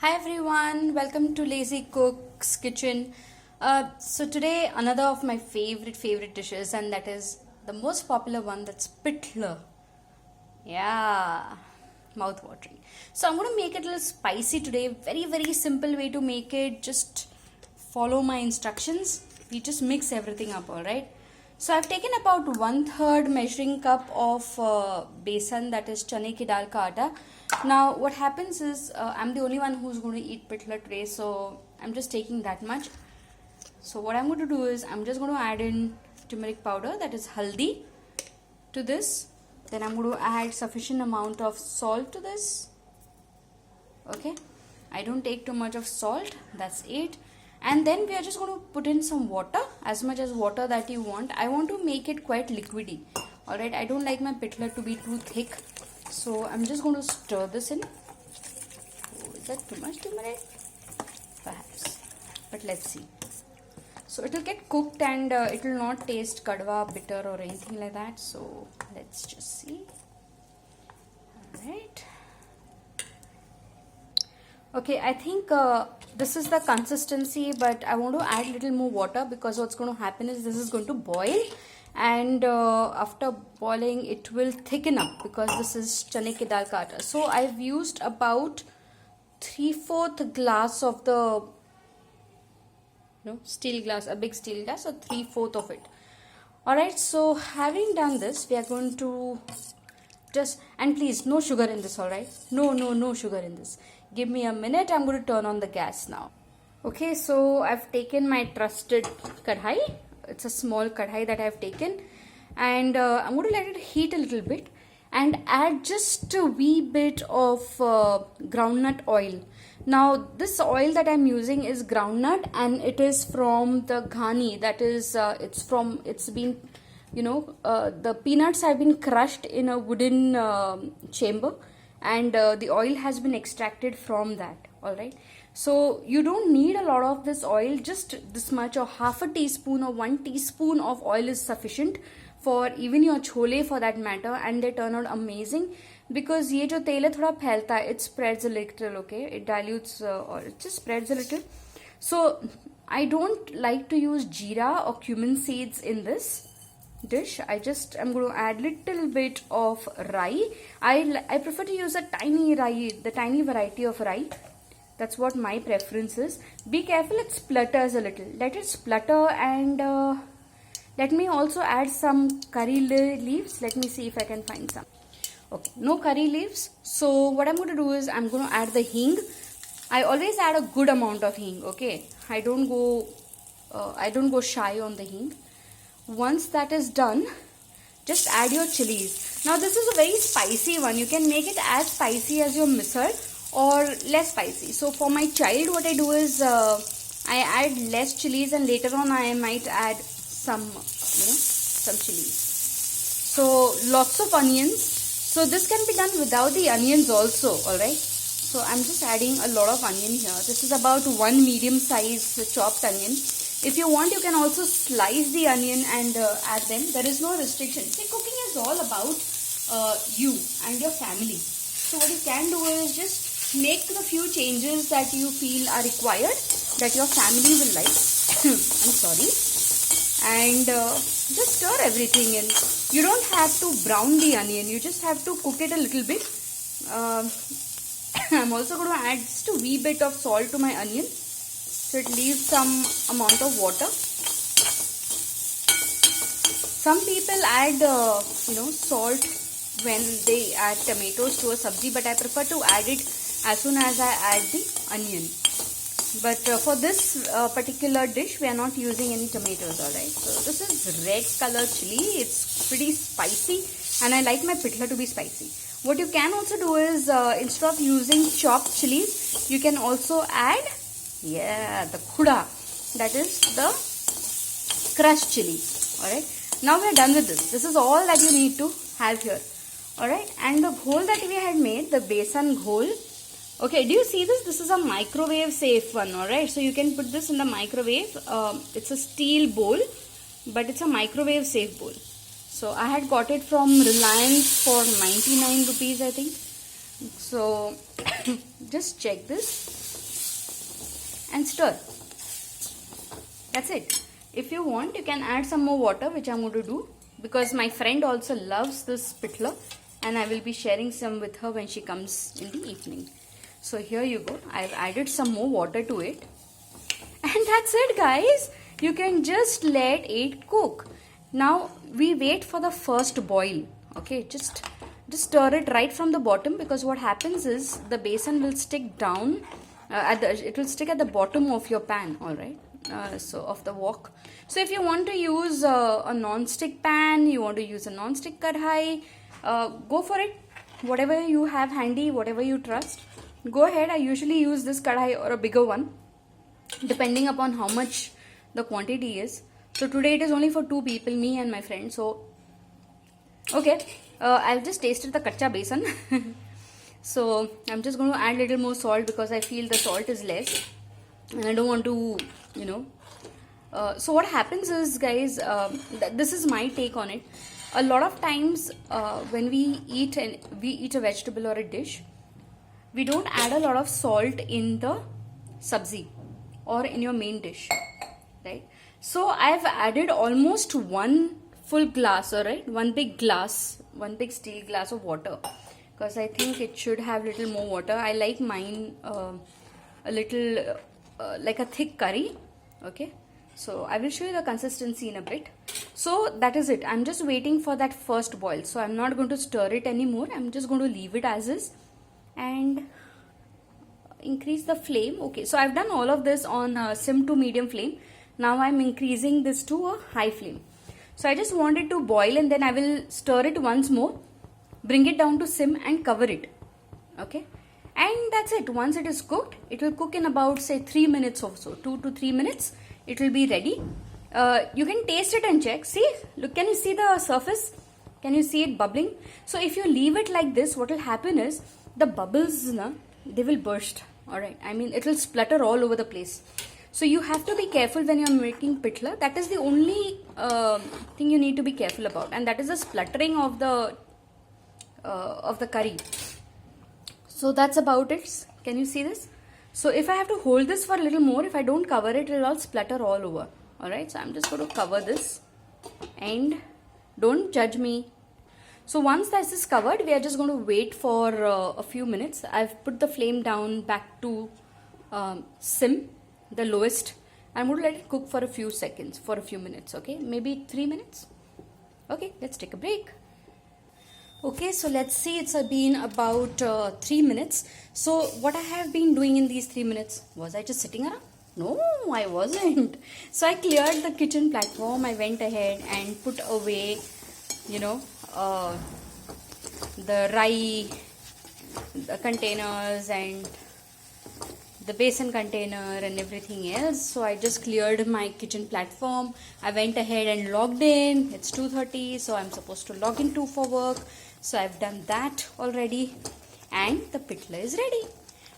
Hi everyone, welcome to Lazy Cook's Kitchen. So today another of my favorite dishes, and that is the most popular one, that's pitla. Yeah, mouth watering. So I'm going to make it a little spicy today. Very simple way to make it. Just follow my instructions. We just mix everything up, all right? So I've taken about 1/3 measuring cup of besan, that is chane ki dal ka atta. Now what happens is I'm the only one who's going to eat pitla today, so I'm just taking that much. So what I'm going to do is I'm just going to add in turmeric powder, that is haldi, to this. Then I'm going to add sufficient amount of salt to this. Okay, I don't take too much of salt, that's it. And then we are just going to put in some water, as much as water that you want. I want to make it quite liquidy. Alright, I don't like my pitla to be too thick, so I'm just going to stir this in. Oh, is that too much turmeric? Perhaps, but let's see. So it will get cooked and it will not taste kadwa, bitter or anything like that. So let's just see. Alright. Okay, I think this is the consistency, but I want to add a little more water, because what's going to happen is this is going to boil, and after boiling it will thicken up, because this is chane ki dal ka atta. So I've used about 3/4 glass of the steel glass, a big steel glass, or 3/4 of it. Alright, so having done this, we are going to just, and please no sugar in this, alright? No sugar in this. Give me a minute, I'm going to turn on the gas now. Okay, so I've taken my trusted kadhai. It's a small kadhai that I've taken, and I'm going to let it heat a little bit and add just a wee bit of groundnut oil. Now this oil that I'm using is groundnut, and it is from the ghani, that is it's been, the peanuts have been crushed in a wooden chamber, and the oil has been extracted from that. All right, so you don't need a lot of this oil, just this much, or half a teaspoon or 1 teaspoon of oil is sufficient for even your chole, for that matter, and they turn out amazing. Because ye jo tel hai thoda phailta hai, it spreads a little, okay, it dilutes or it just spreads a little. So I don't like to use jeera or cumin seeds in this dish. I'm going to add little bit of rai. I prefer to use a tiny rai, the tiny variety of rai. That's what my preference is. Be careful, it splutters a little. Let it splutter, and let me also add some curry leaves. Let me see if I can find some. Okay, no curry leaves. So what I'm going to do is I'm going to add the hing. I always add a good amount of hing. Okay, I don't go shy on the hing. Once that is done, just add your chilies. Now this is a very spicy one. You can make it as spicy as your misal or less spicy. So for my child, what I do is I add less chilies, and later on I might add some chilies. So lots of onions. So this can be done without the onions also, alright. So I'm just adding a lot of onion here. This is about 1 medium size chopped onion. If you want, you can also slice the onion and add them. There is no restriction. See, cooking is all about you and your family. So what you can do is just make the few changes that you feel are required, that your family will like. I'm sorry. And just stir everything in. You don't have to brown the onion. You just have to cook it a little bit. I'm also going to add just a wee bit of salt to my onion, so it leaves some amount of water. Some people add salt when they add tomatoes to a sabji, but I prefer to add it as soon as I add the onion. But for this particular dish, we are not using any tomatoes, alright. So this is red color chili. It's pretty spicy, and I like my pitla to be spicy. What you can also do is, instead of using chopped chilies, you can also add the khuda, that is the crushed chili. Alright, now we are done with this. This is all that you need to have here. Alright, and the ghol that we had made, the besan ghol. Okay, do you see this? This is a microwave safe one, alright. So you can put this in the microwave. It's a steel bowl, but it's a microwave safe bowl. So I had got it from Reliance for 99 rupees, I think. So just check this. and stir. That's it. If you want, you can add some more water, which I'm going to do because my friend also loves this pitla and I will be sharing some with her when she comes in the evening. So here you go. I've added some more water to it. And that's it, guys. You can just let it cook. Now we wait for the first boil. Okay, just stir it right from the bottom, because what happens is the besan will stick down. It will stick at the bottom of your pan. All right. So of the wok. So if you want to use a non-stick pan, you want to use a non-stick kadhai, go for it. Whatever you have handy, whatever you trust, go ahead. I usually use this kadhai or a bigger one, depending upon how much the quantity is. So today it is only for 2 people, me and my friend. So okay, I've just tasted the kacha besan. So I'm just going to add a little more salt because I feel the salt is less and I don't want to, so what happens is, guys, this is my take on it. A lot of times when we eat a vegetable or a dish, we don't add a lot of salt in the sabzi or in your main dish, right? So I've added almost 1 full glass, alright, 1 big steel glass of water, because I think it should have little more water. I like mine a little like a thick curry. Okay, so I will show you the consistency in a bit. So that is it. I'm just waiting for that first boil. So I'm not going to stir it anymore. I'm just going to leave it as is and increase the flame. Okay, so I've done all of this on sim to medium flame. Now I'm increasing this to a high flame. So I just want it to boil and then I will stir it once more, bring it down to sim and cover it. Okay, and that's it. Once it is cooked, it will cook in about, say, 3 minutes or so. 2 to 3 minutes, it will be ready. You can taste it and check. See, look, can you see the surface? Can you see it bubbling? So if you leave it like this, what will happen is the bubbles, they will burst. Alright, I mean, it will splutter all over the place. So you have to be careful when you're making pitla. That is the only thing you need to be careful about, and that is the spluttering of the curry. So that's about it. Can you see this? So if I have to hold this for a little more, if I don't cover it, it will all splatter all over. Alright, so I'm just going to cover this and don't judge me. So once this is covered, we are just going to wait for a few minutes. I've put the flame down back to sim, the lowest. I'm going to let it cook for a few seconds, for a few minutes. Okay, maybe 3 minutes. Okay, let's take a break. Okay, so let's see, it's been about 3 minutes. So what I have been doing in these 3 minutes, was I just sitting around? No, I wasn't. So I cleared the kitchen platform. I went ahead and put away, the rye, the containers and the basin container and everything else. So I just cleared my kitchen platform. I went ahead and logged in. It's 2:30, so I'm supposed to log into for work. So I've done that already and the pitla is ready.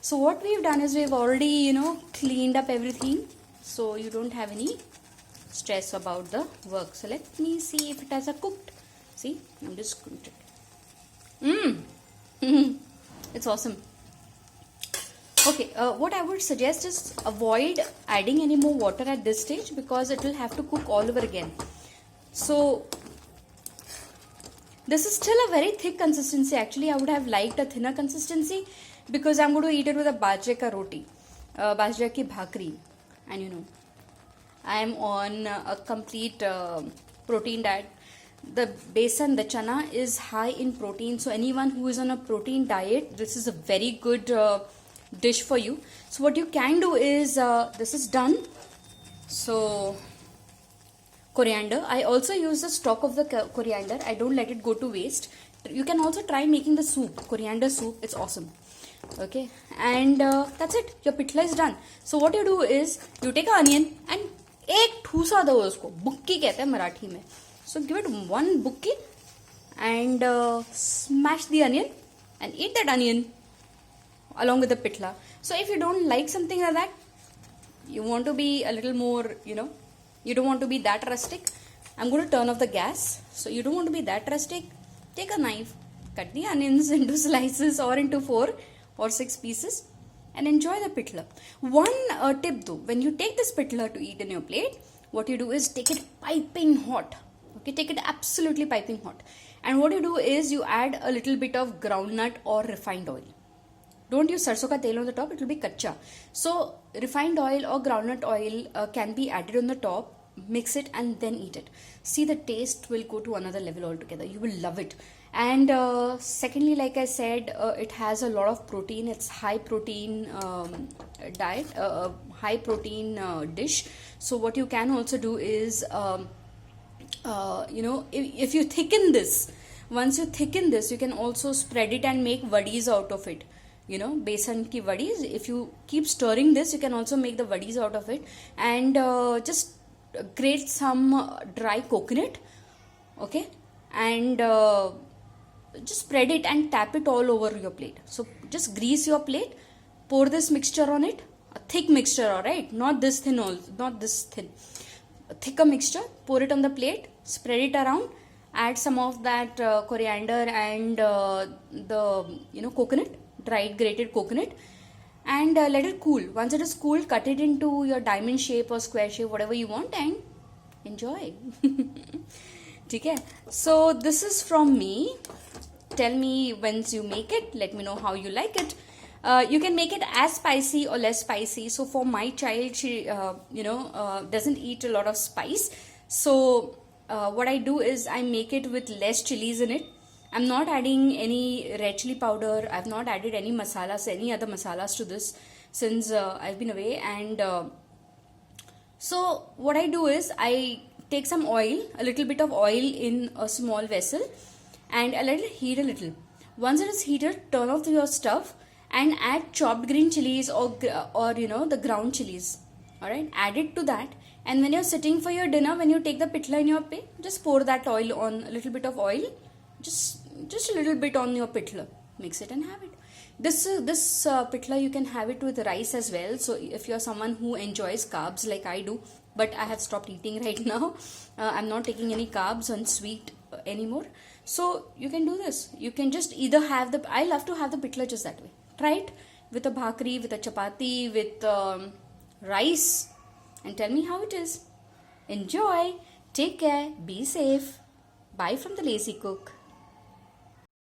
So what we've done is we've already, cleaned up everything. So you don't have any stress about the work. So let me see if it has cooked. See, I'm just cooked it. It's awesome. Okay, what I would suggest is avoid adding any more water at this stage because it will have to cook all over again. So this is still a very thick consistency. Actually, I would have liked a thinner consistency because I'm going to eat it with a bajre ka roti, bajre ki bhakri, and I am on a complete protein diet. The besan, the chana is high in protein, so anyone who is on a protein diet, this is a very good dish for you. So what you can do is, this is done. So coriander, I also use the stock of the coriander. I don't let it go to waste. You can also try making the soup, coriander soup. It's awesome. Okay, and that's it. Your pitla is done. So what you do is you take an onion and एक ठूसा दो उसको, बुक्की कहते हैं मराठी में. So give it one bukkey and smash the onion and eat that onion along with the pitla. So if you don't like something like that, you want to be a little more, you don't want to be that rustic, I'm going to turn off the gas. So you don't want to be that rustic, take a knife, cut the onions into slices or into 4 or 6 pieces and enjoy the pitla. One tip though, when you take this pitla to eat in your plate, what you do is take it piping hot. Okay, take it absolutely piping hot. And what you do is you add a little bit of groundnut or refined oil. Don't use sarson ka tel on the top, it will be kacha. So refined oil or groundnut oil can be added on the top, mix it and then eat it. See, the taste will go to another level altogether. You will love it. And secondly, like I said, it has a lot of protein. It's high protein diet, high protein dish. So what you can also do is if you thicken this, once you thicken this, you can also spread it and make vadis out of it. Besan ki vadis. If you keep stirring this, you can also make the vadis out of it. And just grate some dry coconut, okay, and just spread it and tap it all over your plate. So just grease your plate, pour this mixture on it, a thick mixture, all right, not this thin, not this thin, a thicker mixture. Pour it on the plate, spread it around, add some of that coriander and the coconut, dried grated coconut, and let it cool. Once it is cool, cut it into your diamond shape or square shape, whatever you want, and enjoy. Okay, so this is from me. Tell me once you make it, let me know how you like it. You can make it as spicy or less spicy. So for my child, she doesn't eat a lot of spice. So what I do is I make it with less chilies in it. I'm not adding any red chili powder. I've not added any masalas, any other masalas to this since I've been away. And so what I do is I take some oil, a little bit of oil in a small vessel, and I let it heat a little. Once it is heated, turn off your stuff and add chopped green chilies or the ground chilies. All right, add it to that. And when you're sitting for your dinner, when you take the pitla in your plate, just pour that oil on, a little bit of oil, just a little bit on your pitla. Mix it and have it. This pitla you can have it with rice as well. So if you're someone who enjoys carbs like I do, but I have stopped eating right now. I'm not taking any carbs and sweet anymore. So you can do this. You can just either have I love to have the pitla just that way. Try it with a bhakri, with a chapati, with rice, and tell me how it is. Enjoy. Take care. Be safe. Bye from the Lazy Cook.